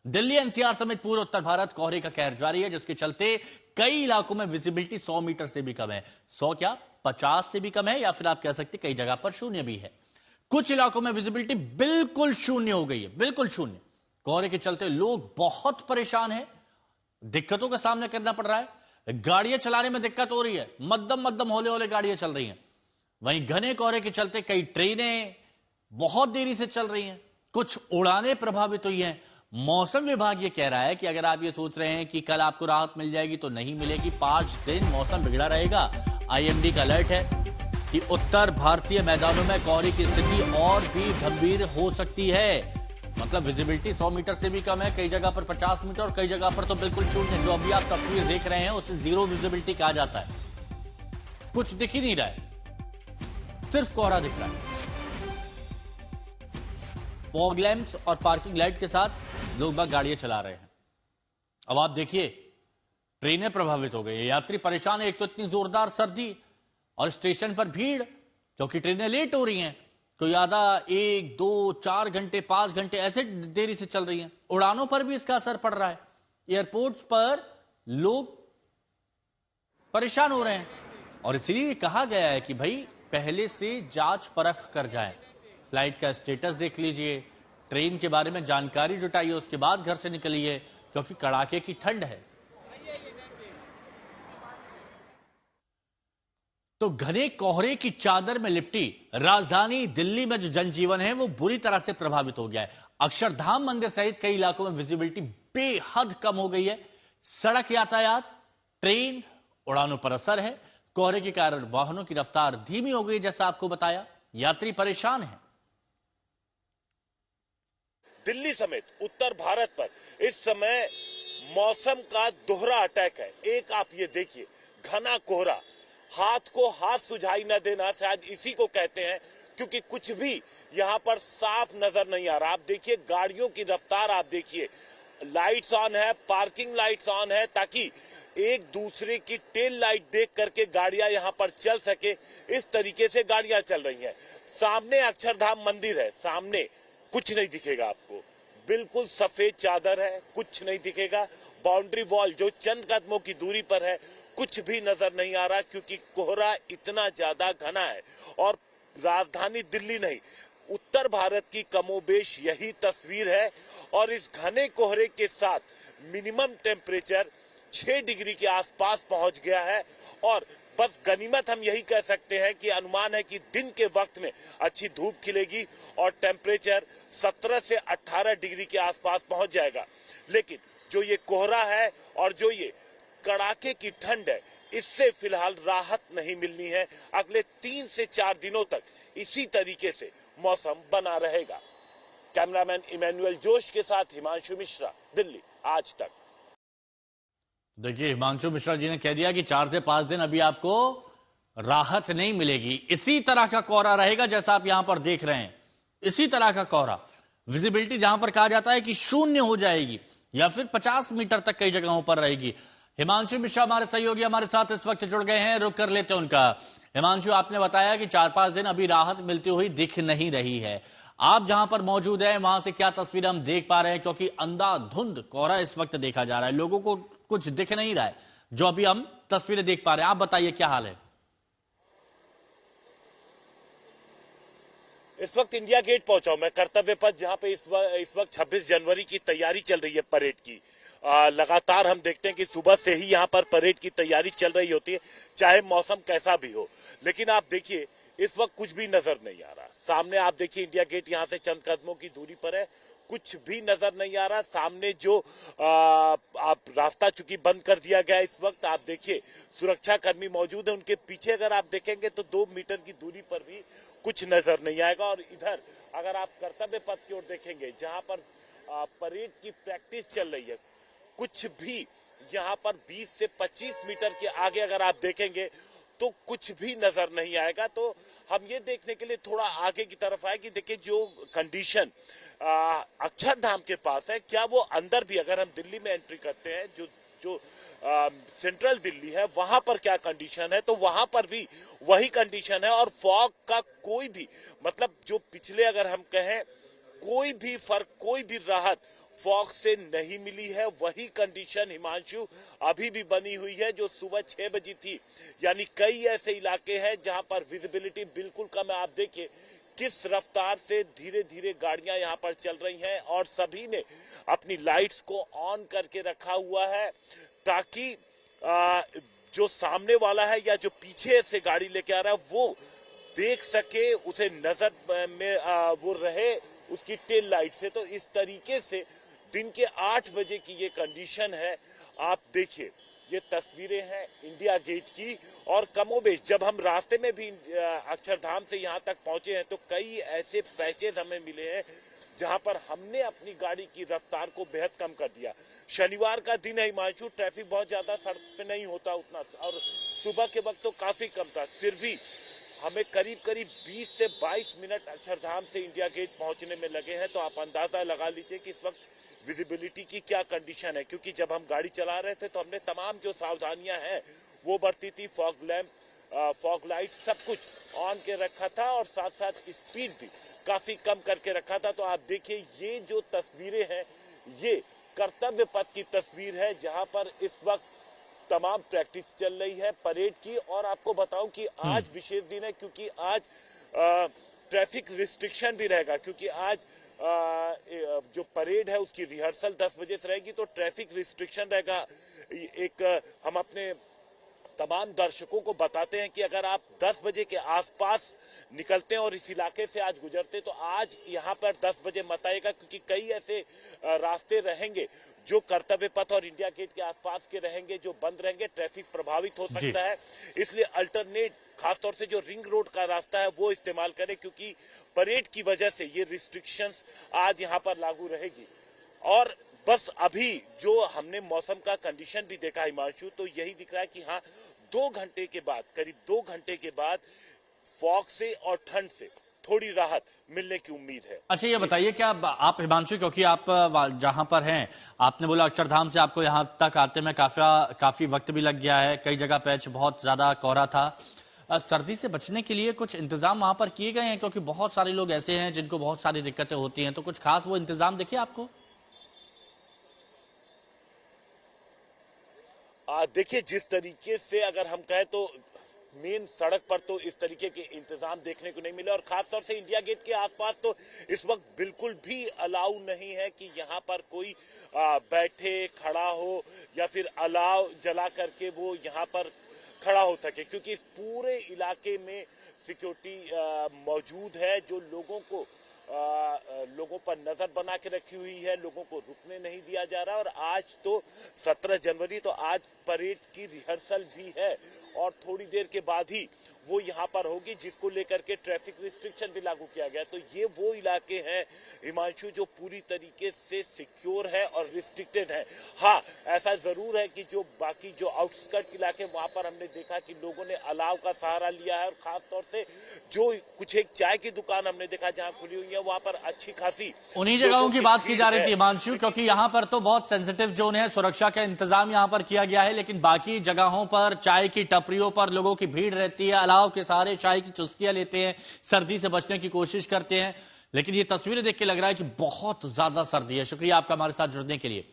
Delhi NCR समेत पूरे उत्तर भारत कोहरे का कहर जारी है, जिसके चलते कई इलाकों में विजिबिलिटी 100 मीटर से भी कम है। 100 क्या 50 से भी कम है, या फिर आप कह सकते कई जगह पर शून्य भी है। कुछ इलाकों में विजिबिलिटी बिल्कुल शून्य हो गई है, बिल्कुल शून्य। कोहरे के चलते लोग बहुत परेशान हैं, दिक्कतों का सामना करना पड़ रहा है। गाड़ियां चलाने में दिक्कत हो रही है, मध्यम मध्यम हौले हौले गाड़ियां चल रही हैं। वहीं घने कोहरे के चलते कई ट्रेनें बहुत देरी से चल रही हैं, कुछ उड़ानें प्रभावित हुई हैं। मौसम विभाग ये कह रहा है कि अगर आप ये सोच रहे हैं कि कल आपको राहत मिल जाएगी, तो नहीं मिलेगी। 5 दिन मौसम बिगड़ा रहेगा। आईएमडी का अलर्ट है कि उत्तर भारतीय मैदानों में कोहरे की स्थिति और भी गंभीर हो सकती है। मतलब विजिबिलिटी 100 मीटर से भी कम है, कई जगह पर 50 मीटर और कई जगह पर तो बिल्कुल शून्य। जो अभी आप तस्वीर देख रहे हैं उसे जीरो विजिबिलिटी कहा जाता है। कुछ दिख ही नहीं रहा है, सिर्फ कोहरा दिख रहा है। फॉग लैंप्स और पार्किंग लाइट के साथ लोग बाग गाड़ियां चला रहे हैं। अब आप देखिए, ट्रेनें प्रभावित हो गई है, यात्री परेशान है। एक तो इतनी जोरदार सर्दी और स्टेशन पर भीड़, क्योंकि ट्रेनें लेट हो रही हैं। कोई आधा 1, 2, 4 घंटे 5 घंटे ऐसे देरी से चल रही हैं। उड़ानों पर भी इसका असर पड़ रहा है। एयरपोर्ट्स पर लोग परेशान हो रहे हैं, और इसलिए कहा गया है कि भाई पहले से जांच परख कर जाएं। फ्लाइट का स्टेटस देख लीजिए, ट्रेन के बारे में जानकारी जुटाइए, उसके बाद घर से निकलिए, क्योंकि कड़ाके की ठंड है। तो घने कोहरे की चादर में लिपटी राजधानी दिल्ली में जो जनजीवन है वो बुरी तरह से प्रभावित हो गया है। अक्षरधाम मंदिर सहित कई इलाकों में विजिबिलिटी बेहद कम हो गई है। सड़क यातायात, ट्रेन, उड़ानों पर असर है। कोहरे के कारण वाहनों की रफ्तार धीमी हो गई, जैसा आपको बताया। यात्री परेशान हैं। दिल्ली समेत उत्तर भारत पर इस समय मौसम का दोहरा अटैक है। एक आप ये देखिए, घना कोहरा, हाथ को हाथ सुझाई न देना, शायद इसी को कहते हैं, क्योंकि कुछ भी यहाँ पर साफ नजर नहीं आ रहा। आप देखिए गाड़ियों की रफ्तार, आप देखिए लाइट्स ऑन है, पार्किंग लाइट्स ऑन है, ताकि एक दूसरे की टेल लाइट देख करके गाड़ियां यहाँ पर चल सके। इस तरीके से गाड़ियां चल रही हैं। सामने अक्षरधाम मंदिर है, सामने कुछ नहीं दिखेगा आपको, बिल्कुल सफेद चादर है, कुछ नहीं दिखेगा। बाउंड्री वॉल जो चंद कदमों की दूरी पर है, कुछ भी नजर नहीं आ रहा, क्योंकि कोहरा इतना ज्यादा घना है। और राजधानी दिल्ली नहीं, उत्तर भारत की कमोबेश यही तस्वीर है। और इस घने कोहरे के साथ मिनिमम टेम्परेचर 6 डिग्री के आसपास पहुंच गया है। और बस गनीमत हम यही कह सकते हैं कि अनुमान है कि दिन के वक्त में अच्छी धूप खिलेगी और टेम्परेचर 17 से 18 डिग्री के आसपास पहुंच जाएगा। लेकिन जो ये कोहरा है और जो ये कड़ाके की ठंड है, इससे फिलहाल राहत नहीं मिलनी है। अगले 3 से 4 दिनों तक इसी तरीके से मौसम बना रहेगा। कैमरामैन इमैनुअल जोश के साथ हिमांशु मिश्रा, दिल्ली आज तक। देखिए, हिमांशु मिश्रा जी ने कह दिया कि 4 से 5 दिन अभी आपको राहत नहीं मिलेगी। इसी तरह का कोहरा रहेगा जैसा आप यहां पर देख रहे हैं। इसी तरह का कोहरा, विजिबिलिटी जहां पर कहा जाता है कि शून्य हो जाएगी या फिर 50 मीटर तक कई जगहों पर रहेगी। हिमांशु मिश्रा हमारे सहयोगी हमारे साथ इस वक्त जुड़ गए हैं, रुक कर लेते हैं उनका। हिमांशु, आपने बताया कि 4-5 दिन अभी राहत मिलती हुई दिख नहीं रही है। आप जहां पर मौजूद हैं वहां से क्या तस्वीर हम देख पा रहे हैं? क्योंकि अंधाधुंध कोहरा इस वक्त देखा जा रहा है, लोगों को कुछ दिख नहीं रहा है जो अभी हम तस्वीरें देख पा रहे हैं। आप बताइए क्या हाल है? इस वक्त इंडिया गेट पहुंचा हूं मैं, कर्तव्य पथ, जहां पे इस वक्त 26 जनवरी की तैयारी चल रही है परेड की। लगातार हम देखते हैं कि सुबह से ही यहाँ पर परेड की तैयारी चल रही होती है, चाहे मौसम कैसा भी हो। लेकिन आप देखिए इस वक्त कुछ भी नजर नहीं आ रहा। सामने आप देखिए इंडिया गेट यहाँ से चंद कदमों की दूरी पर है, कुछ भी नजर नहीं आ रहा। सामने जो आप रास्ता चूंकि बंद कर दिया गया, इस वक्त आप देखिए सुरक्षा कर्मी मौजूद है, उनके पीछे अगर आप देखेंगे तो 2 मीटर की दूरी पर भी कुछ नजर नहीं आएगा। और इधर अगर आप कर्तव्य पथ की ओर देखेंगे, जहां पर परेड की प्रैक्टिस चल रही है, कुछ भी यहाँ पर 20 से 25 मीटर के आगे अगर आप देखेंगे तो कुछ भी नजर नहीं आएगा। तो हम ये देखने के लिए थोड़ा आगे की तरफ आए कि देखिए जो कंडीशन अक्षरधाम के पास है, क्या वो अंदर भी, अगर हम दिल्ली में एंट्री करते हैं, जो सेंट्रल दिल्ली है, वहां पर क्या कंडीशन है, तो वहां पर भी वही कंडीशन है। और फॉग का कोई भी मतलब, जो पिछले अगर हम कहें कोई भी फर्क, कोई भी राहत फॉग से नहीं मिली है। वही कंडीशन हिमांशु अभी भी बनी हुई है जो सुबह 6 बजे थी। यानी कई ऐसे इलाके हैं जहां पर विजिबिलिटी बिल्कुल कम है। आप देखिए किस रफ्तार से धीरे धीरे गाड़ियां यहां पर चल रही हैं और सभी ने अपनी लाइट्स को ऑन करके रखा हुआ है ताकि जो सामने वाला है या जो पीछे से गाड़ी लेके आ रहा है वो देख सके, उसे नजर में वो रहे उसकी टेल लाइट से। तो इस तरीके से दिन के 8 बजे की ये कंडीशन है। आप देखिए ये तस्वीरें हैं इंडिया गेट की और कमोबेश जब हम रास्ते में भी अक्षरधाम से यहाँ तक पहुंचे हैं तो कई ऐसे पैचेज हमें मिले हैं जहां पर हमने अपनी गाड़ी की रफ्तार को बेहद कम कर दिया। शनिवार का दिन है हिमांशु, ट्रैफिक बहुत ज्यादा सड़क पे नहीं होता उतना और सुबह के वक्त तो काफी कम था। फिर भी हमें करीब करीब 20 से 22 मिनट अक्षरधाम से इंडिया गेट पहुंचने में लगे हैं। तो आप अंदाजा लगा लीजिए कि इस वक्त विजिबिलिटी की क्या कंडीशन है, क्योंकि जब हम गाड़ी चला रहे थे तो हमने तमाम जो सावधानियां हैं वो बरती थी। फॉग लैंप, फॉग लाइट सब कुछ ऑन के रखा था और साथ साथ स्पीड भी काफी कम करके रखा था। तो आप देखिए ये जो तस्वीरें हैं ये कर्तव्य पथ की तस्वीर है जहां पर इस वक्त तमाम प्रैक्टिस चल रही है परेड की। और आपको बताऊं कि आज विशेष दिन है क्योंकि आज ट्रैफिक रिस्ट्रिक्शन भी रहेगा, क्योंकि आज जो परेड है उसकी रिहर्सल 10 बजे से रहेगी तो ट्रैफिक रिस्ट्रिक्शन रहेगा। एक हम अपने तमाम दर्शकों को बताते हैं कि अगर आप 10 बजे के आसपास निकलते हैं और इस इलाके से आज गुजरते तो आज यहाँ पर 10 बजे मत आएगा, क्योंकि कई ऐसे रास्ते रहेंगे जो कर्तव्य पथ और इंडिया गेट के आसपास के रहेंगे जो बंद रहेंगे, ट्रैफिक प्रभावित हो सकता है। इसलिए अल्टरनेट खासतौर से जो रिंग रोड का रास्ता है वो इस्तेमाल करें, क्योंकि परेड की वजह से ये रिस्ट्रिक्शंस आज यहाँ पर लागू रहेगी। और बस अभी जो हमने मौसम का कंडीशन भी देखा हिमांशु, तो यही दिख रहा है कि हाँ 2 घंटे के बाद, करीब 2 घंटे के बाद फॉग से और ठंड से थोड़ी राहत मिलने की उम्मीद है। अच्छा ये बताइए क्या आप हिमांशु, क्योंकि आप जहां पर हैं, आपने बोला अक्षरधाम से आपको यहां तक आते में काफी वक्त भी लग गया है, कई जगह पैच बहुत ज्यादा कोहरा था। सर्दी से बचने के लिए कुछ इंतजाम वहां पर किए गए हैं, क्योंकि बहुत सारे लोग ऐसे हैं जिनको बहुत सारी दिक्कतें होती हैं, तो कुछ खास वो इंतजाम देखिए आपको। देखिए जिस तरीके से अगर हम कहें तो मेन सड़क पर तो इस तरीके के इंतजाम देखने को नहीं मिले और खासतौर से इंडिया गेट के आसपास तो इस वक्त बिल्कुल भी अलाउ नहीं है कि यहाँ पर कोई बैठे खड़ा हो या फिर अलाव जला करके वो यहाँ पर खड़ा हो सके, क्योंकि इस पूरे इलाके में सिक्योरिटी मौजूद है जो लोगों पर नजर बना के रखी हुई है, लोगों को रुकने नहीं दिया जा रहा। और आज तो 17 जनवरी, तो आज परेड की रिहर्सल भी है और थोड़ी देर के बाद ही वो यहाँ पर होगी, जिसको लेकर के ट्रैफिक रिस्ट्रिक्शन भी लागू किया गया। तो ये वो इलाके हैं हिमांशु जो पूरी तरीके से सिक्योर है और रिस्ट्रिक्टेड है। हाँ ऐसा जरूर है कि जो बाकी जो आउटस्कर्ट इलाके वहां पर हमने देखा कि लोगों ने अलाव का सहारा लिया है और खासतौर से जो कुछ एक चाय की दुकान हमने देखा जहाँ खुली हुई है वहां पर अच्छी खासी उन्हीं जगहों की बात की जा रही थी हिमांशु, क्योंकि यहाँ पर तो बहुत सेंसिटिव जोन है, सुरक्षा का इंतजाम यहाँ पर किया गया है, लेकिन बाकी जगहों पर चाय की टपरियों पर लोगों की भीड़ रहती है, अलाव के सहारे चाय की चुस्कियां लेते हैं, सर्दी से बचने की कोशिश करते हैं। लेकिन ये तस्वीरें देख के लग रहा है कि बहुत ज्यादा सर्दी है। शुक्रिया आपका हमारे साथ जुड़ने के लिए।